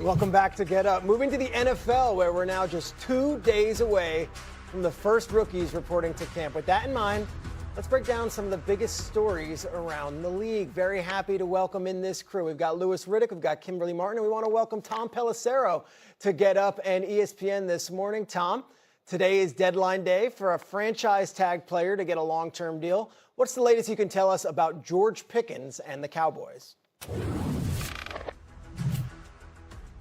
Welcome back to Get Up. Moving to the NFL, where we're now just 2 days away from the first rookies reporting to camp. With that in mind, let's break down some of the biggest stories around the league. Very happy to welcome in this crew. We've got Louis Riddick, we've got Kimberly Martin, and we want to welcome Tom Pelissero to Get Up and ESPN this morning. Tom, today is deadline day for a franchise tag player to get a long-term deal. What's the latest you can tell us about George Pickens and the Cowboys?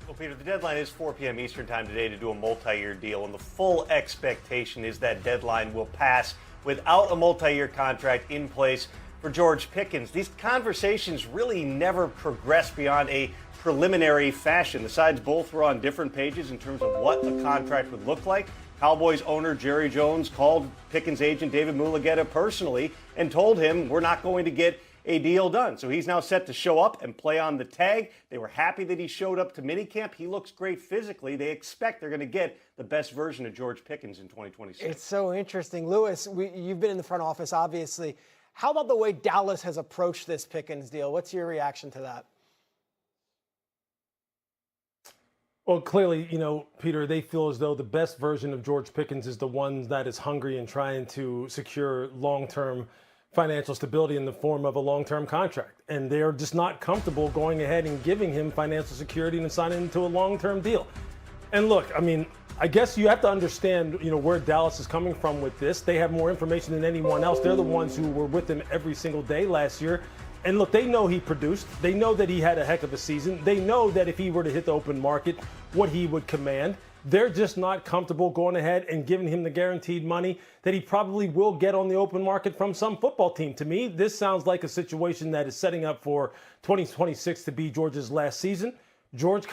Well, Peter, the deadline is 4 p.m. Eastern time today to do a multi-year deal, and the full expectation is that deadline will pass without a multi-year contract in place for George Pickens. These conversations really never progress beyond a preliminary fashion. The sides both were on different pages in terms of what a contract would look like. Cowboys owner Jerry Jones called Pickens' agent David Mulugheta personally and told him, we're not going to get a deal done. So he's now set to show up and play on the tag. They were happy that he showed up to minicamp. He looks great physically. They expect they're going to get the best version of George Pickens in 2026. It's so interesting. Louis, you've been in the front office, obviously. How about the way Dallas has approached this Pickens deal? What's your reaction to that? Well, clearly, Peter, they feel as though the best version of George Pickens is the one that is hungry and trying to secure long-term financial stability in the form of a long-term contract. And they're just not comfortable going ahead and giving him financial security and signing into a long-term deal. And look, I guess you have to understand, where Dallas is coming from with this. They have more information than anyone else. They're the ones who were with him every single day last year. And look, they know he produced. They know that he had a heck of a season. They know that if he were to hit the open market, what he would command. They're just not comfortable going ahead and giving him the guaranteed money that he probably will get on the open market from some football team. To me, this sounds like a situation that is setting up for 2026 to be George's last season. George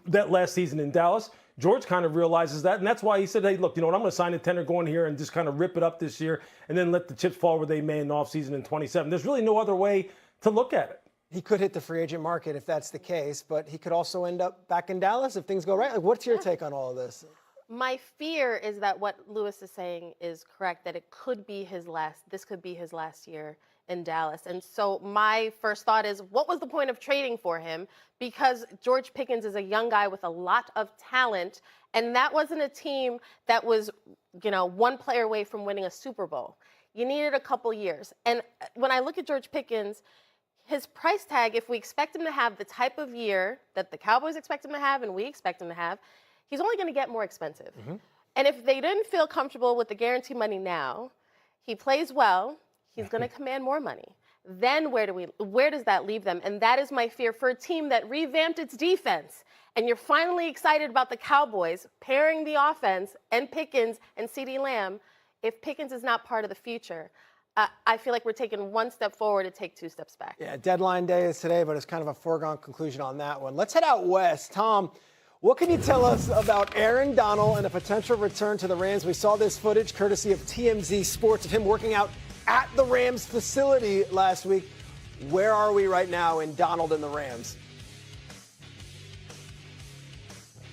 that last season in Dallas, George kind of realizes that, and that's why he said, hey, look, I'm going to sign a tender going here and just kind of rip it up this year and then let the chips fall where they may in the offseason in 27. There's really no other way to look at it. He could hit the free agent market if that's the case, but he could also end up back in Dallas if things go right. What's your take on all of this? My fear is that what Louis is saying is correct, that this could be his last year in Dallas. And so my first thought is, what was the point of trading for him? Because George Pickens is a young guy with a lot of talent, and that wasn't a team that was, one player away from winning a Super Bowl. You needed a couple years. And when I look at George Pickens, his price tag, if we expect him to have the type of year that the Cowboys expect him to have and we expect him to have, he's only going to get more expensive. Mm-hmm. And if they didn't feel comfortable with the guarantee money now, he plays well, he's going to command more money. Then where does that leave them? And that is my fear for a team that revamped its defense. And you're finally excited about the Cowboys pairing the offense and Pickens and CeeDee Lamb. If Pickens is not part of the future, I feel like we're taking one step forward to take 2 steps back. Yeah, deadline day is today, but it's kind of a foregone conclusion on that one. Let's head out west. Tom, what can you tell us about Aaron Donald and a potential return to the Rams? We saw this footage courtesy of TMZ Sports of him working out at the Rams facility last week. Where are we right now in Donald and the Rams?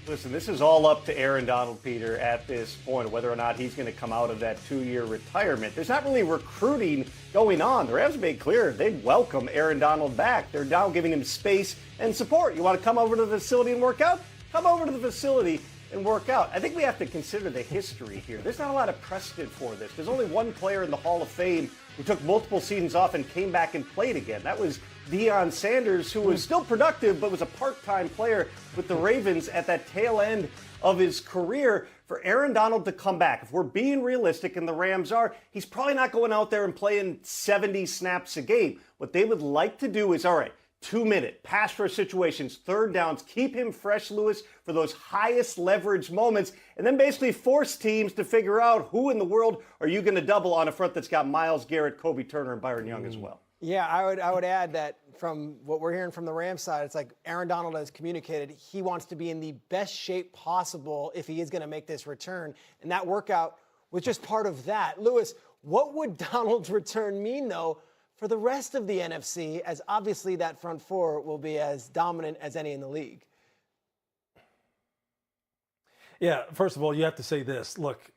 Listen, this is all up to Aaron Donald, Peter, at this point, whether or not he's going to come out of that 2-year retirement. There's not really recruiting going on. The Rams made clear they'd welcome Aaron Donald back. They're now giving him space and support. You want to come over to the facility and work out? Come over to the facility and work out. I think we have to consider the history here. There's not a lot of precedent for this. There's only one player in the Hall of Fame who took multiple seasons off and came back and played again. That was Deion Sanders, who was still productive but was a part-time player with the Ravens at that tail end of his career. For Aaron Donald to come back, if we're being realistic, and the Rams are, he's probably not going out there and playing 70 snaps a game. What they would like to do is, all right, 2-minute pass rush situations, third downs, keep him fresh, Louis, for those highest leverage moments, and then basically force teams to figure out who in the world are you going to double on a front that's got Myles Garrett, Kobe Turner, and Byron Young as well. Yeah, I would add that from what we're hearing from the Rams side, it's like Aaron Donald has communicated he wants to be in the best shape possible if he is going to make this return. And that workout was just part of that. Louis, what would Donald's return mean, though, for the rest of the NFC, as obviously that front four will be as dominant as any in the league? Yeah, first of all, you have to say this. Look,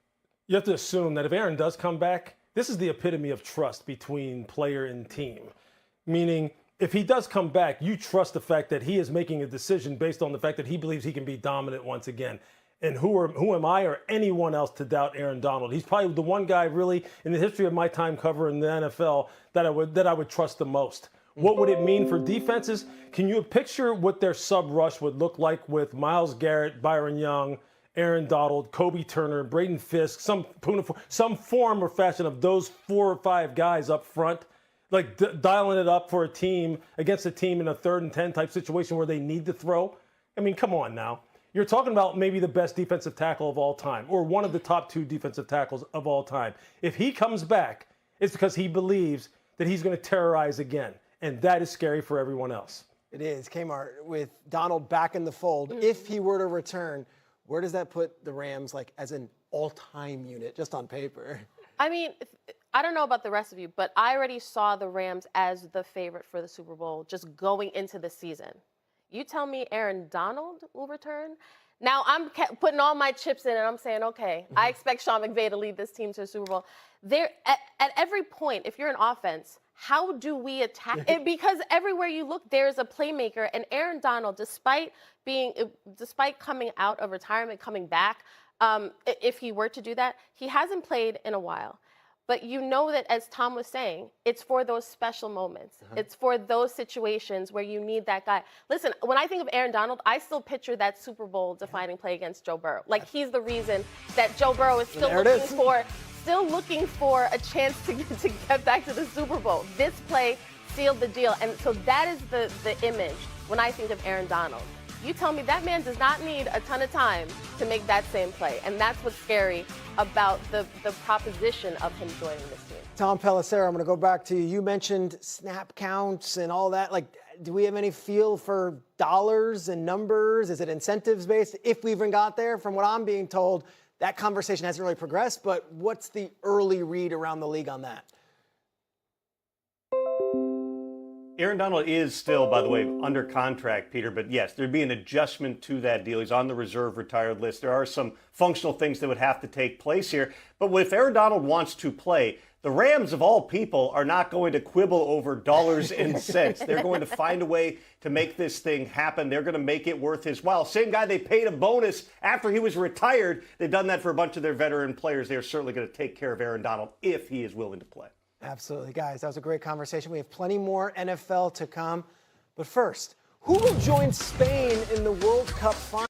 you have to assume that if Aaron does come back, this is the epitome of trust between player and team. Meaning, if he does come back, you trust the fact that he is making a decision based on the fact that he believes he can be dominant once again. And who am I or anyone else to doubt Aaron Donald? He's probably the one guy really in the history of my time covering the NFL that I would trust the most. What would it mean for defenses? Can you picture what their sub rush would look like with Myles Garrett, Byron Young, Aaron Donald, Kobe Turner, Braden Fisk, some form or fashion of those 4 or 5 guys up front, like dialing it up for a team against a team in a 3rd and 10 type situation where they need to throw? I mean, come on now. You're talking about maybe the best defensive tackle of all time, or one of the top 2 defensive tackles of all time. If he comes back, it's because he believes that he's going to terrorize again, and that is scary for everyone else. It is. Kmart, with Donald back in the fold, if he were to return, where does that put the Rams like as an all-time unit, just on paper? I mean, I don't know about the rest of you, but I already saw the Rams as the favorite for the Super Bowl just going into the season. You tell me Aaron Donald will return? Now I'm putting all my chips in and I'm saying, okay, I expect Sean McVay to lead this team to a Super Bowl. There, at every point, if you're an offense, how do we attack it? Because everywhere you look, there's a playmaker. And Aaron Donald, despite coming out of retirement, coming back, if he were to do that, he hasn't played in a while. But you know that, as Tom was saying, it's for those special moments. It's for those situations where you need that guy. Listen, when I think of Aaron Donald, I still picture that Super Bowl defining play against Joe Burrow. Like, he's the reason that Joe Burrow is still looking for a chance to get back to the Super Bowl. This play sealed the deal. And so that is the image when I think of Aaron Donald. You tell me that man does not need a ton of time to make that same play. And that's what's scary about the proposition of him joining this team. Tom Pelissero, I'm going to go back to you. You mentioned snap counts and all that. Like, do we have any feel for dollars and numbers? Is it incentives based? If we even got there, from what I'm being told, that conversation hasn't really progressed. But what's the early read around the league on that? Aaron Donald is still, by the way, under contract, Peter, but yes, there'd be an adjustment to that deal. He's on the reserve retired list. There are some functional things that would have to take place here. But if Aaron Donald wants to play, the Rams, of all people, are not going to quibble over dollars and cents. They're going to find a way to make this thing happen. They're going to make it worth his while. Same guy they paid a bonus after he was retired. They've done that for a bunch of their veteran players. They're certainly going to take care of Aaron Donald if he is willing to play. Absolutely, guys. That was a great conversation. We have plenty more NFL to come. But first, who will join Spain in the World Cup final?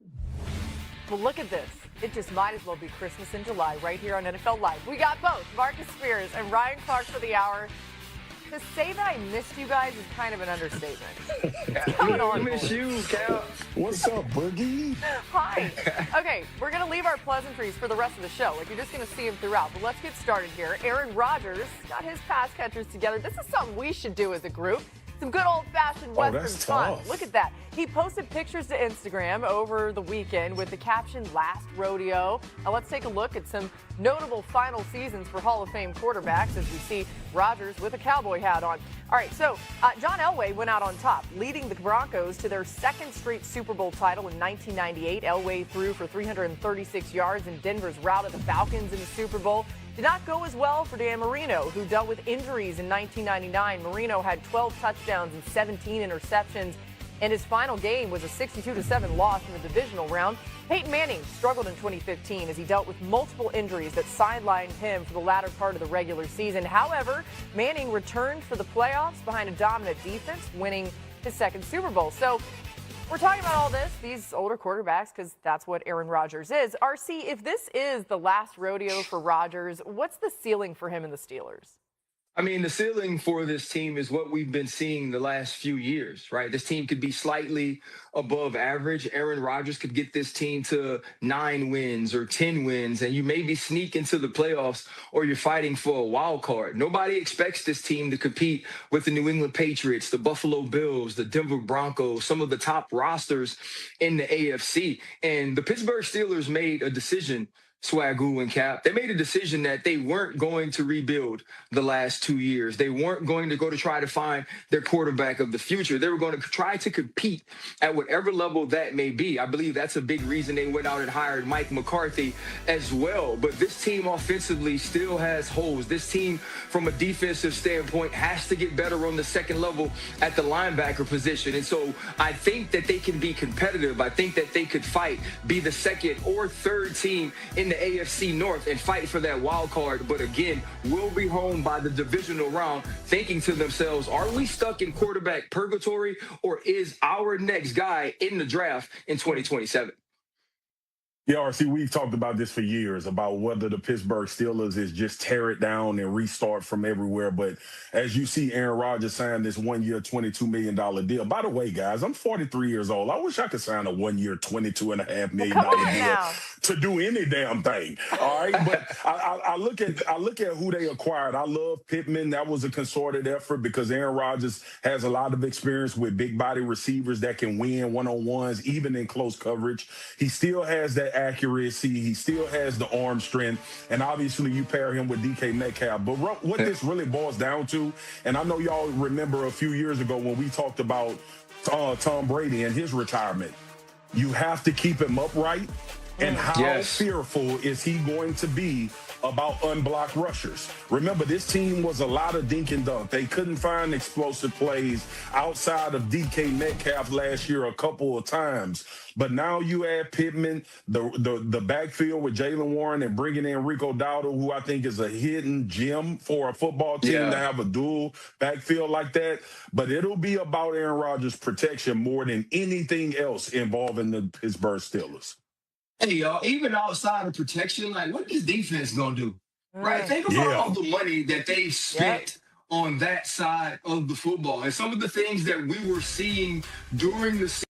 Well, look at this. It just might as well be Christmas in July right here on NFL Live. We got both Marcus Spears and Ryan Clark for the hour. To say that I missed you guys is kind of an understatement. What's going on? I miss you, Cal. What's up, Boogie? Hi. Okay, we're going to leave our pleasantries for the rest of the show. Like, you're just going to see them throughout. But let's get started here. Aaron Rodgers got his pass catchers together. This is something we should do as a group. Some good old-fashioned Western fun. Tough. Look at that. He posted pictures to Instagram over the weekend with the caption, "Last Rodeo." Now let's take a look at some notable final seasons for Hall of Fame quarterbacks as we see Rodgers with a cowboy hat on. All right, so John Elway went out on top, leading the Broncos to their second straight Super Bowl title in 1998. Elway threw for 336 yards in Denver's rout of the Falcons in the Super Bowl. Did not go as well for Dan Marino, who dealt with injuries in 1999. Marino had 12 touchdowns and 17 interceptions, and his final game was a 62-7 loss in the divisional round. Peyton Manning struggled in 2015 as he dealt with multiple injuries that sidelined him for the latter part of the regular season. However, Manning returned for the playoffs behind a dominant defense, winning his second Super Bowl. So we're talking about all this, these older quarterbacks, because that's what Aaron Rodgers is. RC, if this is the last rodeo for Rodgers, what's the ceiling for him and the Steelers? I mean, the ceiling for this team is what we've been seeing the last few years, right? This team could be slightly above average. Aaron Rodgers could get this team to 9 wins or 10 wins, and you maybe sneak into the playoffs or you're fighting for a wild card. Nobody expects this team to compete with the New England Patriots, the Buffalo Bills, the Denver Broncos, some of the top rosters in the AFC. And the Pittsburgh Steelers made a decision Swagoo and Cap, they made a decision that they weren't going to rebuild the last 2 years. They weren't going to go to try to find their quarterback of the future. They were going to try to compete at whatever level that may be. I believe that's a big reason they went out and hired Mike McCarthy as well. But this team offensively still has holes. This team, from a defensive standpoint, has to get better on the second level at the linebacker position. And so I think that they can be competitive. I think that they could fight, be the second or third team in the AFC North and fight for that wild card. But again, we'll be home by the divisional round thinking to themselves, are we stuck in quarterback purgatory, or is our next guy in the draft in 2027? Yeah, RC, we've talked about this for years, about whether the Pittsburgh Steelers is just tear it down and restart from everywhere. But as you see, Aaron Rodgers signed this 1 year, $22 million deal. By the way, guys, I'm 43 years old. I wish I could sign a 1 year, $22.5 million deal to do any damn thing. All right. But I look at who they acquired. I love Pittman. That was a concerted effort because Aaron Rodgers has a lot of experience with big body receivers that can win one-on-ones, even in close coverage. He still has that accuracy. He still has the arm strength. And obviously you pair him with DK Metcalf. But what this really boils down to, and I know y'all remember a few years ago when we talked about Tom Brady and his retirement, you have to keep him upright. And how fearful is he going to be about unblocked rushers? Remember, this team was a lot of dink and dunk. They couldn't find explosive plays outside of DK Metcalf last year a couple of times. But now you add Pittman, the backfield with Jalen Warren, and bringing in Rico Dowdle, who I think is a hidden gem for a football team to have a dual backfield like that. But it'll be about Aaron Rodgers' protection more than anything else involving the Pittsburgh Steelers. Hey, y'all, even outside of protection, like, what is defense going to do? Right? Think about all the money that they spent on that side of the football and some of the things that we were seeing during the season.